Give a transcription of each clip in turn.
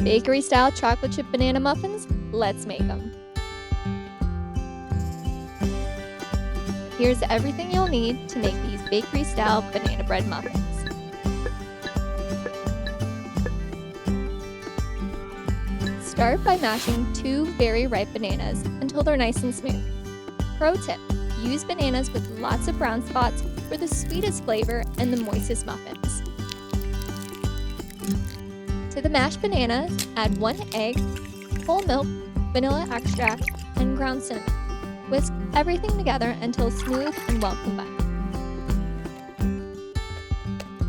Bakery-style chocolate chip banana muffins? Let's make them. Here's everything you'll need to make these bakery-style banana bread muffins. Start by mashing 2 very ripe bananas until they're nice and smooth. Pro tip: use bananas with lots of brown spots for the sweetest flavor and the moistest muffins. To the mashed bananas, add 1 egg, whole milk, vanilla extract, and ground cinnamon. Whisk everything together until smooth and well combined.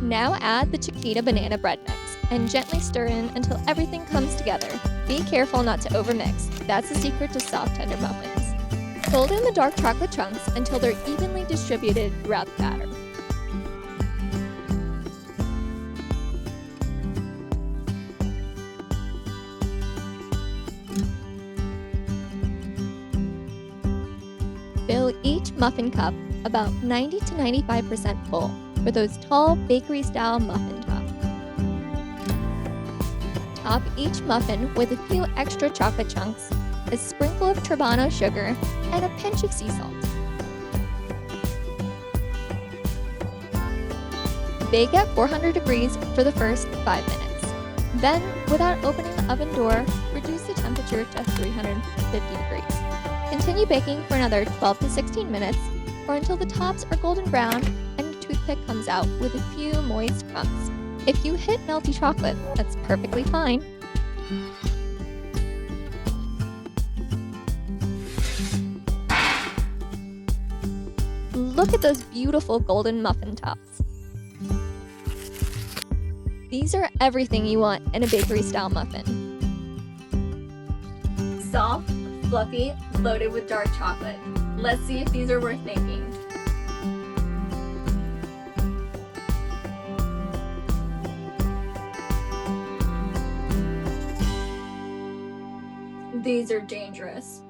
Now add the Chiquita Banana Bread mix and gently stir in until everything comes together. Be careful not to overmix. That's the secret to soft, tender muffins. Fold in the dark chocolate chunks until they're evenly distributed throughout the batter. Fill each muffin cup about 90 to 95% full for those tall bakery-style muffin tops. Top each muffin with a few extra chocolate chunks, a sprinkle of turbano sugar, and a pinch of sea salt. Bake at 400 degrees for the first 5 minutes. Then, without opening the oven door, reduce the temperature to 350 degrees. Continue baking for another 12 to 16 minutes, or until the tops are golden brown and a toothpick comes out with a few moist crumbs. If you hit melty chocolate, that's perfectly fine. Look at those beautiful golden muffin tops. These are everything you want in a bakery-style muffin. Soft, fluffy, loaded with dark chocolate. Let's see if these are worth making. These are dangerous.